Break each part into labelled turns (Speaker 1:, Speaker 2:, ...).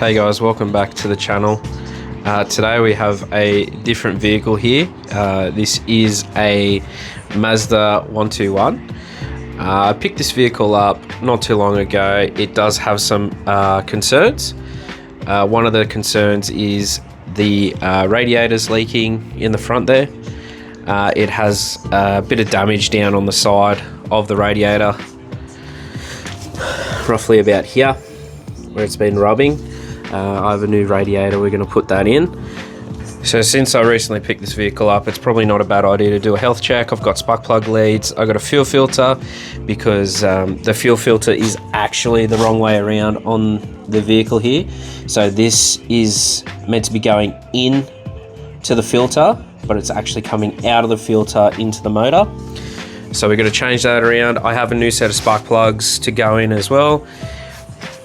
Speaker 1: Hey guys, welcome back to the channel. Today we have a different vehicle here. This is a Mazda 121. I picked this vehicle up not too long ago. It does have some concerns. One of the concerns is the radiators leaking in the front there. It has a bit of damage down on the side of the radiator, roughly about here where it's been rubbing. I have a new radiator, we're going to put that in. So since I recently picked this vehicle up, it's probably not a bad idea to do a health check. I've got spark plug leads, I've got a fuel filter because the fuel filter is actually the wrong way around on the vehicle here. So this is meant to be going in to the filter, but it's actually coming out of the filter into the motor. So we're going to change that around. I have a new set of spark plugs to go in as well.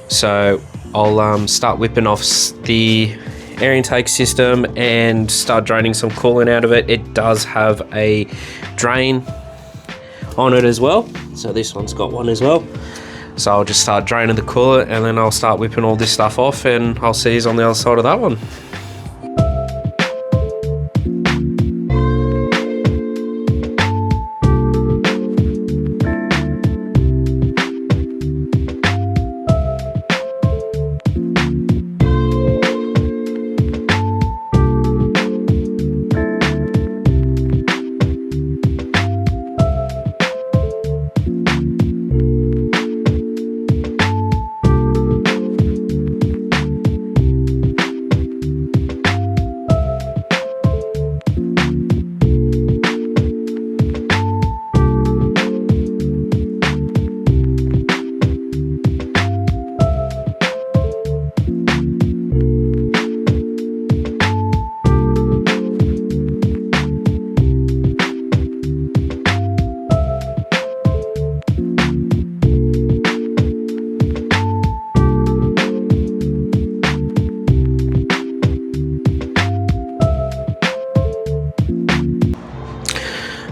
Speaker 1: So I'll start whipping off the air intake system and start draining some coolant out of it. It does have a drain on it as well. So this one's got one as well. So I'll just start draining the coolant and then I'll start whipping all this stuff off and I'll see you on the other side of that one.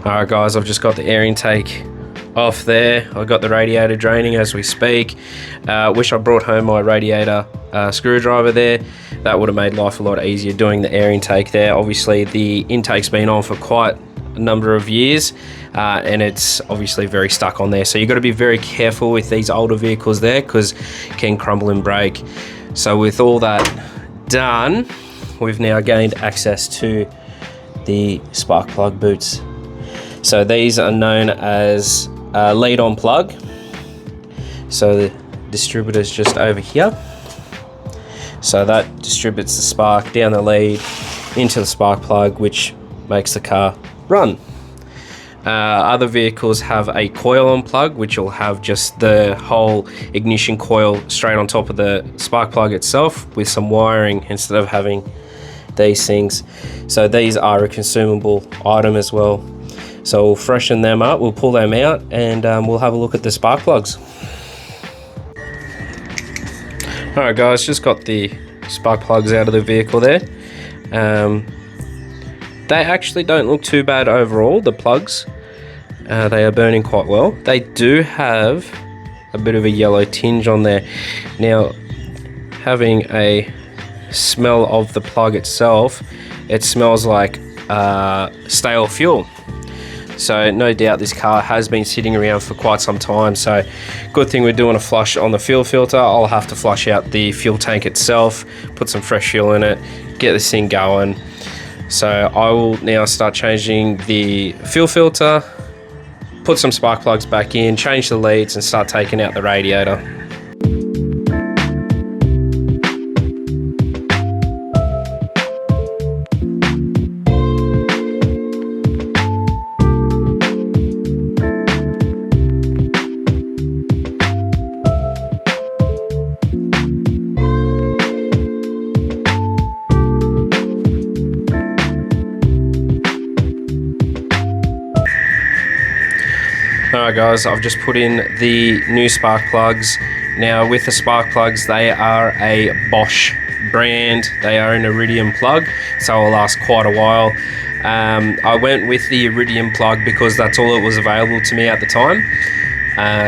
Speaker 1: Alright guys, I've just got the air intake off there. I've got the radiator draining as we speak. Wish I brought home my radiator screwdriver there. That would have made life a lot easier doing the air intake there. Obviously the intake's been on for quite a number of years and it's obviously very stuck on there. So you've got to be very careful with these older vehicles there because it can crumble and break. So with all that done, we've now gained access to the spark plug boots. So these are known as lead on plug. So the distributor's just over here. So that distributes the spark down the lead into the spark plug, which makes the car run. Other vehicles have a coil on plug, which will have just the whole ignition coil straight on top of the spark plug itself with some wiring instead of having these things. So these are a consumable item as well. So we'll freshen them up, we'll pull them out and we'll have a look at the spark plugs. Alright guys, just got the spark plugs out of the vehicle there. They actually don't look too bad overall, the plugs. They are burning quite well. They do have a bit of a yellow tinge on there. Now, having a smell of the plug itself, it smells like stale fuel. So no doubt this car has been sitting around for quite some time. So good thing we're doing a flush on the fuel filter. I'll have to flush out the fuel tank itself, put some fresh fuel in it, get this thing going. So I will now start changing the fuel filter, put some spark plugs back in, change the leads and start taking out the radiator. Alright guys, I've just put in the new spark plugs. Now with the spark plugs, they are a Bosch brand. They are an iridium plug, so it'll last quite a while. I went with the iridium plug because that's all that was available to me at the time.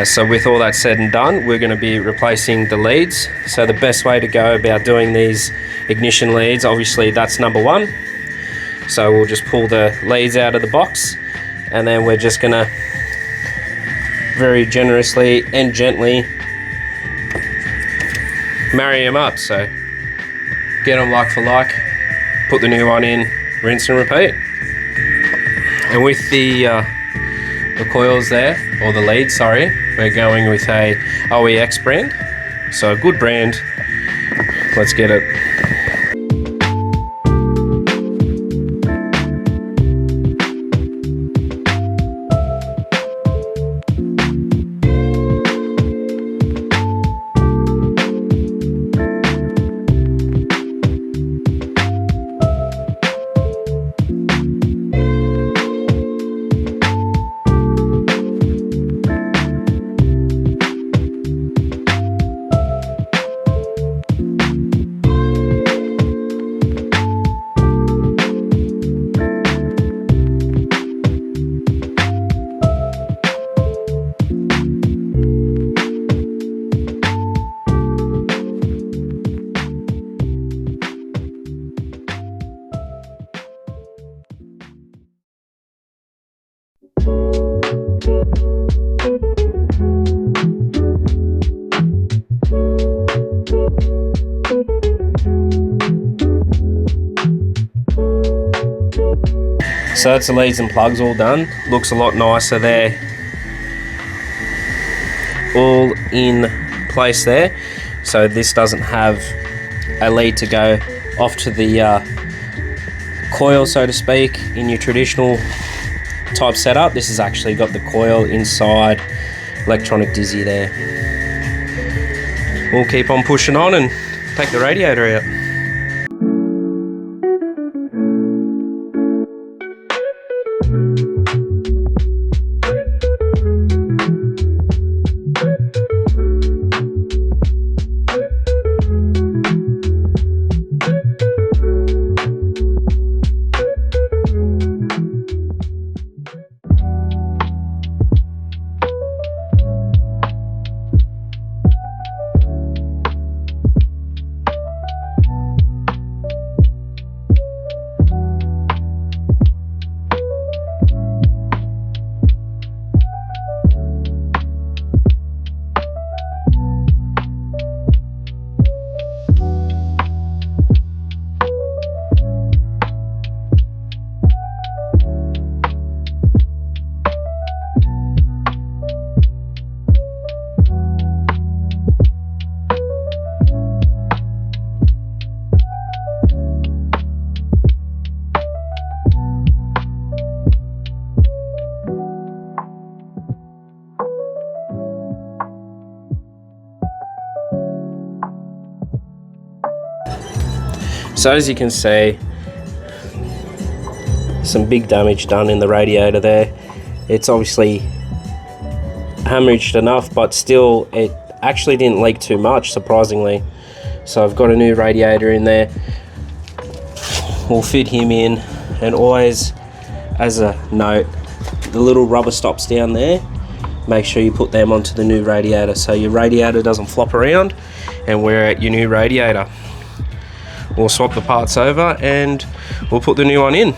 Speaker 1: So with all that said and done, we're going to be replacing the leads. So the best way to go about doing these ignition leads, obviously that's number one. So we'll just pull the leads out of the box, and then we're just going to very generously and gently marry them up. So get them like for like, put the new one in, rinse and repeat. And with the coils there, or the leads, sorry, we're going with a OEX brand. So a good brand. Let's get it. So that's the leads and plugs all done. Looks a lot nicer there. All in place there. So this doesn't have a lead to go off to the coil, so to speak, in your traditional type setup. This has actually got the coil inside, electronic dizzy there. We'll keep on pushing on and take the radiator out. So as you can see, some big damage done in the radiator there. It's obviously hemorrhaged enough, but still it actually didn't leak too much, surprisingly. So I've got a new radiator in there. We'll fit him in, and always, as a note, the little rubber stops down there, make sure you put them onto the new radiator so your radiator doesn't flop around and wear out your new radiator. We'll swap the parts over and we'll put the new one in.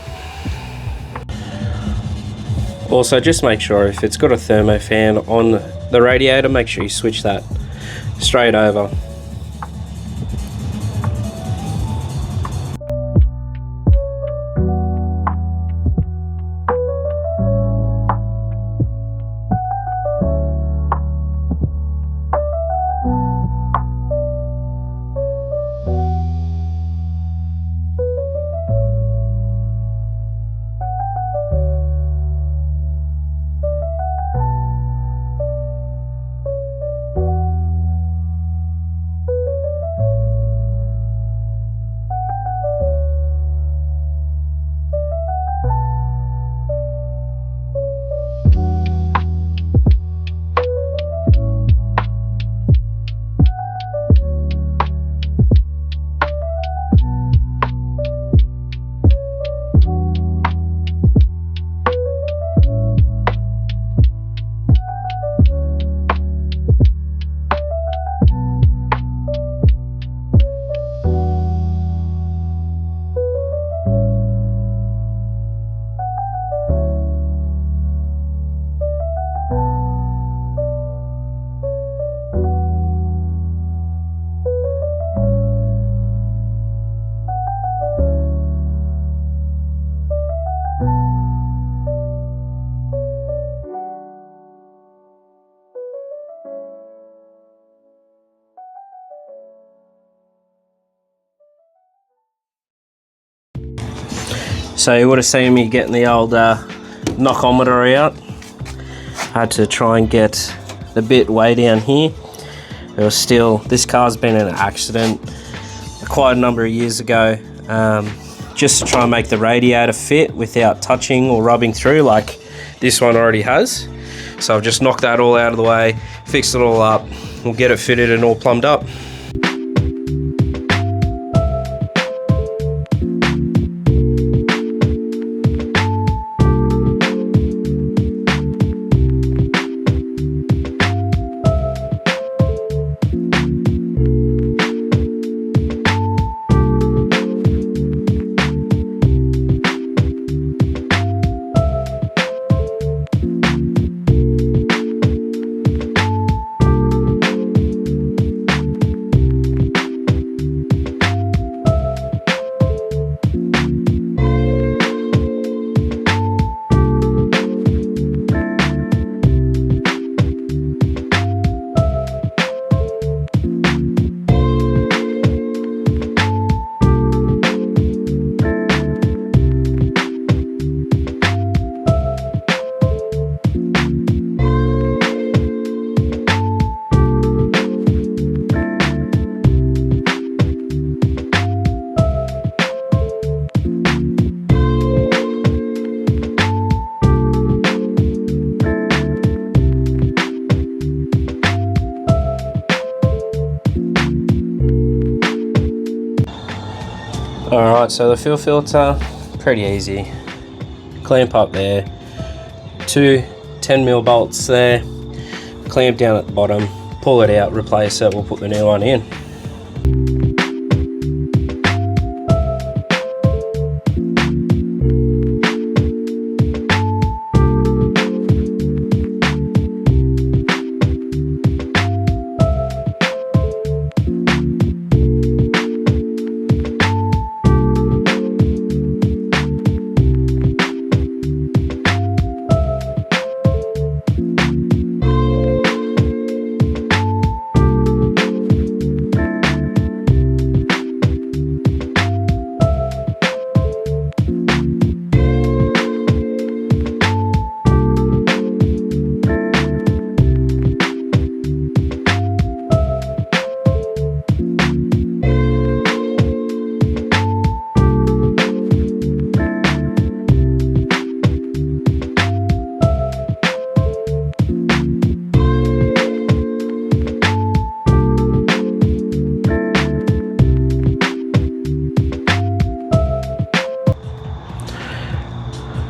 Speaker 1: Also, just make sure if it's got a thermo fan on the radiator, make sure you switch that straight over. So you would have seen me getting the old knockometer out. I had to try and get the bit way down here. It was still, this car's been in an accident quite a number of years ago, just to try and make the radiator fit without touching or rubbing through like this one already has. So I've just knocked that all out of the way, fixed it all up, we'll get it fitted and all plumbed up. Alright, so the fuel filter, pretty easy. Clamp up there, two 10mm bolts there, clamp down at the bottom, pull it out, replace it, we'll put the new one in.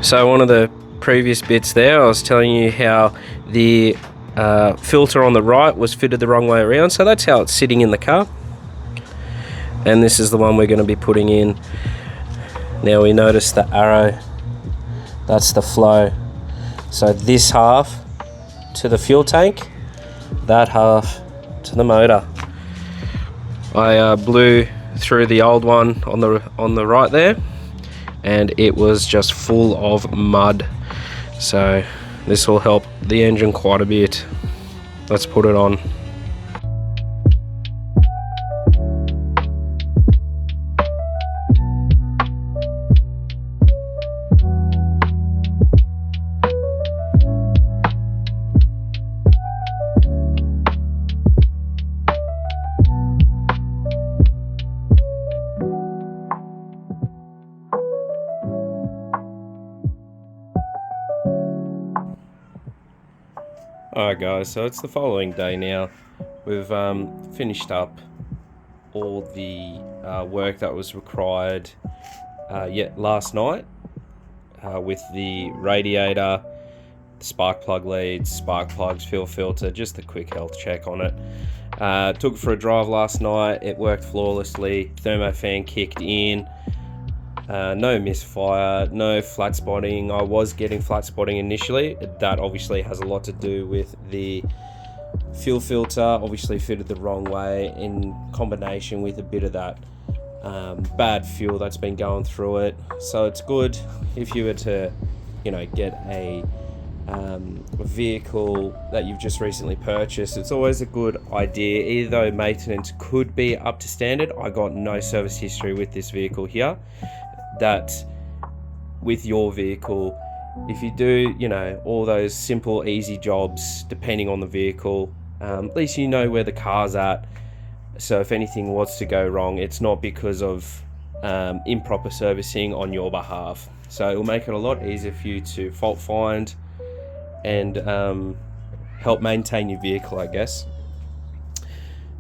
Speaker 1: So one of the previous bits there, I was telling you how the filter on the right was fitted the wrong way around. So that's how it's sitting in the car. And this is the one we're going to be putting in. Now we notice the arrow, that's the flow. So this half to the fuel tank, that half to the motor. I blew through the old one on the right there, and it was just full of mud. So this will help the engine quite a bit. Let's put it on. Alright guys, so it's the following day now. We've finished up all the work that was required last night with the radiator, spark plug leads, spark plugs, fuel filter, just a quick health check on it. Took it for a drive last night, it worked flawlessly, thermo fan kicked in. No misfire, no flat spotting. I was getting flat spotting initially. That obviously has a lot to do with the fuel filter, obviously fitted the wrong way in combination with a bit of that bad fuel that's been going through it. So it's good if you were to, get a vehicle that you've just recently purchased. It's always a good idea, even though maintenance could be up to standard. I got no service history with this vehicle here, that with your vehicle, if you do, you know, all those simple, easy jobs, depending on the vehicle, at least you know where the car's at. So if anything was to go wrong, it's not because of improper servicing on your behalf. So it will make it a lot easier for you to fault find and help maintain your vehicle, I guess.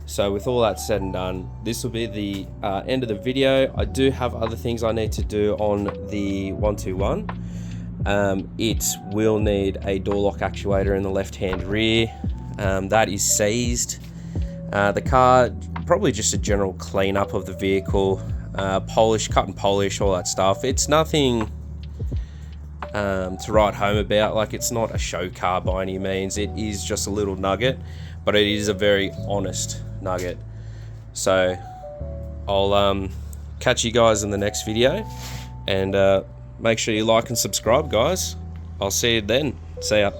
Speaker 1: So with all that said and done, this will be the end of the video. I do have other things I need to do on the 121. It will need a door lock actuator in the left-hand rear. That is seized. The car, probably just a general cleanup of the vehicle, polish, cut and polish, all that stuff. It's nothing to write home about. Like, it's not a show car by any means. It is just a little nugget, but it is a very honest nugget. So I'll catch you guys in the next video, and make sure you like and subscribe, guys. I'll see you then. See ya.